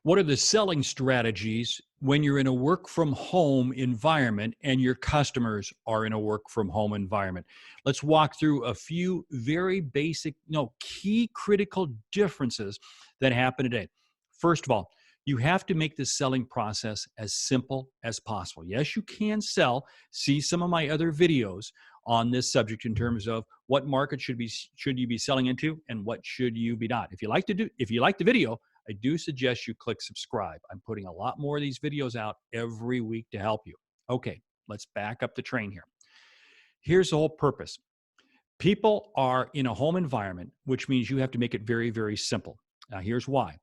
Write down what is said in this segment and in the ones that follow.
What are the selling strategies when you're in a work from home environment and your customers are in a work from home environment? Let's walk through a few very basic, key critical differences that happen today. First of all, you have to make the selling process as simple as possible. Yes, you can sell. See some of my other videos on this subject in terms of what market should you be selling into and what should you be not. If you like the video, I do suggest you click subscribe. I'm putting a lot more of these videos out every week to help you. Okay, let's back up the train here. Here's the whole purpose. People are in a home environment, which means you have to make it very, very simple. Now, here's why.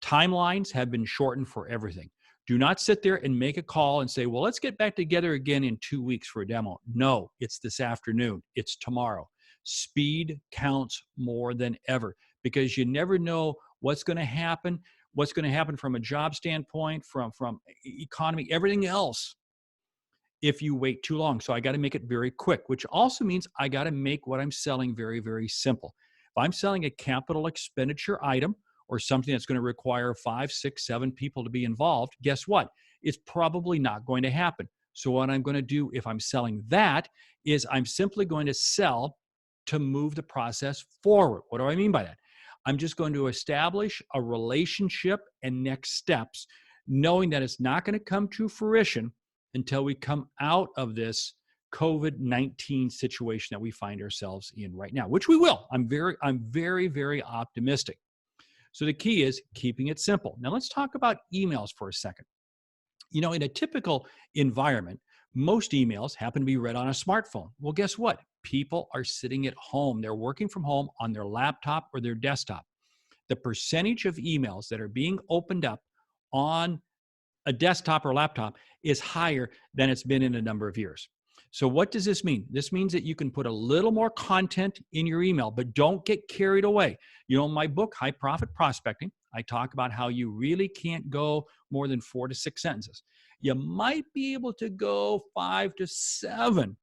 Timelines have been shortened for everything. Do not sit there and make a call and say, well, let's get back together again in 2 weeks for a demo. No, it's this afternoon. It's tomorrow. Speed counts more than ever because you never know what's going to happen, from a job standpoint, from economy, everything else if you wait too long. So I got to make it very quick, which also means I got to make what I'm selling very, very simple. If I'm selling a capital expenditure item or something that's going to require 5, 6, 7 people to be involved, guess what? It's probably not going to happen. So what I'm going to do if I'm selling that is I'm simply going to sell to move the process forward. What do I mean by that? I'm just going to establish a relationship and next steps, knowing that it's not going to come to fruition until we come out of this COVID-19 situation that we find ourselves in right now, which we will. I'm very, very optimistic. So the key is keeping it simple. Now let's talk about emails for a second. In a typical environment, most emails happen to be read on a smartphone. Well, guess what? People are sitting at home. They're working from home on their laptop or their desktop. The percentage of emails that are being opened up on a desktop or laptop is higher than it's been in a number of years. So what does this mean? This means that you can put a little more content in your email, but don't get carried away. In my book, High Profit Prospecting, I talk about how you really can't go more than 4 to 6 sentences. You might be able to go 5 to 7,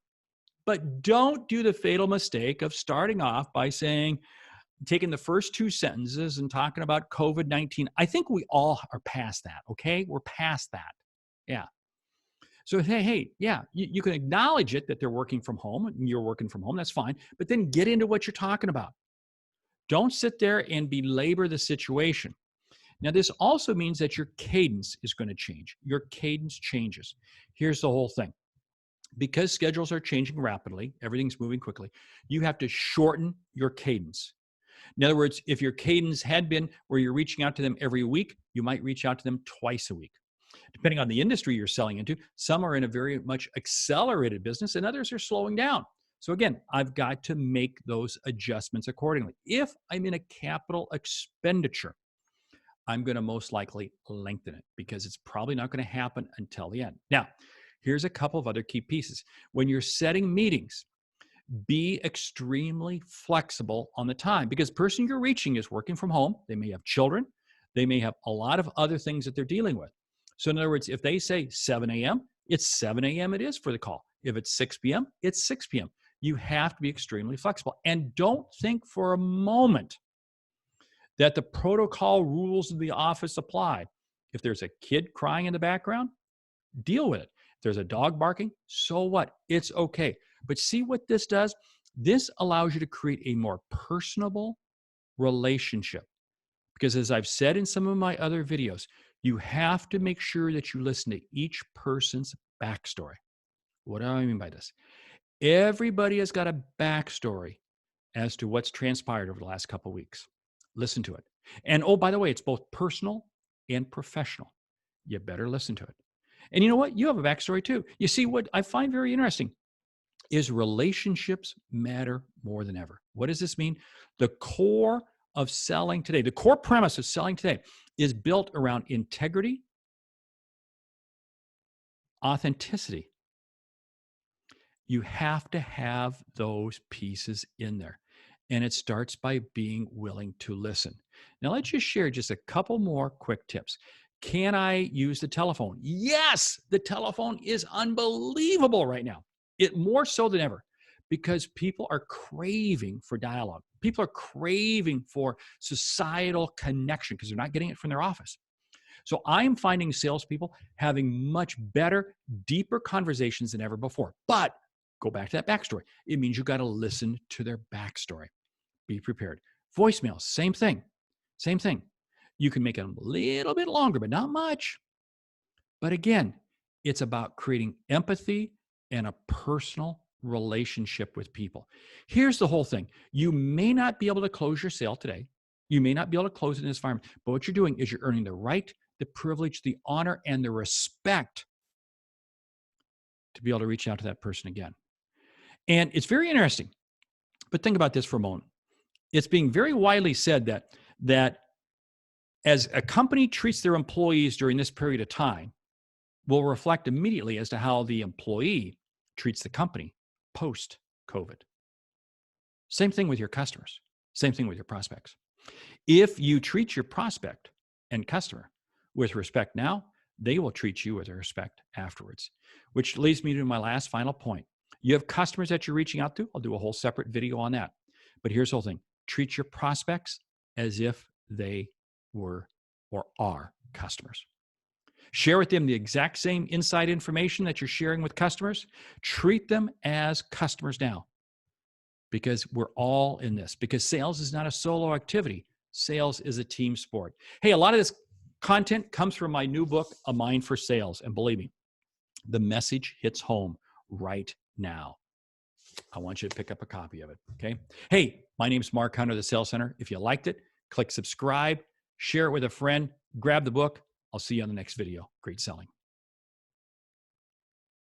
but don't do the fatal mistake of starting off by taking the first 2 sentences and talking about COVID-19. I think we all are past that, okay? We're past that. Yeah. So, hey, yeah, you can acknowledge it that they're working from home and you're working from home. That's fine. But then get into what you're talking about. Don't sit there and belabor the situation. Now, this also means that your cadence is going to change. Your cadence changes. Here's the whole thing. Because schedules are changing rapidly, everything's moving quickly, you have to shorten your cadence. In other words, if your cadence had been where you're reaching out to them every week, you might reach out to them twice a week. Depending on the industry you're selling into, some are in a very much accelerated business and others are slowing down. So again, I've got to make those adjustments accordingly. If I'm in a capital expenditure, I'm going to most likely lengthen it because it's probably not going to happen until the end. Now, here's a couple of other key pieces. When you're setting meetings, be extremely flexible on the time because the person you're reaching is working from home. They may have children. They may have a lot of other things that they're dealing with. So in other words, if they say 7 a.m., it's 7 a.m. it is for the call. If it's 6 p.m., it's 6 p.m. You have to be extremely flexible. And don't think for a moment that the protocol rules of the office apply. If there's a kid crying in the background, deal with it. If there's a dog barking, so what? It's okay. But see what this does? This allows you to create a more personable relationship. Because as I've said in some of my other videos, you have to make sure that you listen to each person's backstory. What do I mean by this? Everybody has got a backstory as to what's transpired over the last couple of weeks. Listen to it. And oh, by the way, it's both personal and professional. You better listen to it. And you know what? You have a backstory too. You see, what I find very interesting is relationships matter more than ever. What does this mean? The core of selling today, the core premise of selling today is built around integrity, authenticity. You have to have those pieces in there. And it starts by being willing to listen. Now, let's just share just a couple more quick tips. Can I use the telephone? Yes, the telephone is unbelievable right now. It more so than ever because people are craving for dialogue. People are craving for societal connection because they're not getting it from their office. So I'm finding salespeople having much better, deeper conversations than ever before. But go back to that backstory. It means you got to listen to their backstory. Be prepared. Voicemails, same thing. Same thing. You can make them a little bit longer, but not much. But again, it's about creating empathy and a personal relationship with people. Here's the whole thing. You may not be able to close your sale today. You may not be able to close it in this environment, but what you're doing is you're earning the right, the privilege, the honor, and the respect to be able to reach out to that person again. And it's very interesting, but think about this for a moment. It's being very widely said that as a company treats their employees during this period of time will reflect immediately as to how the employee treats the company post COVID. Same thing with your customers. Same thing with your prospects. If you treat your prospect and customer with respect now, they will treat you with respect afterwards. Which leads me to my last final point. You have customers that you're reaching out to. I'll do a whole separate video on that. But here's the whole thing. Treat your prospects as if they were or are customers. Share with them the exact same inside information that you're sharing with customers. Treat them as customers now, because we're all in this. Because sales is not a solo activity. Sales is a team sport. Hey, a lot of this content comes from my new book, A Mind for Sales. And believe me, the message hits home right now. I want you to pick up a copy of it, okay? Hey, my name is Mark Hunter, the Sales Center. If you liked it, click subscribe, share it with a friend, grab the book. I'll see you on the next video. Great selling.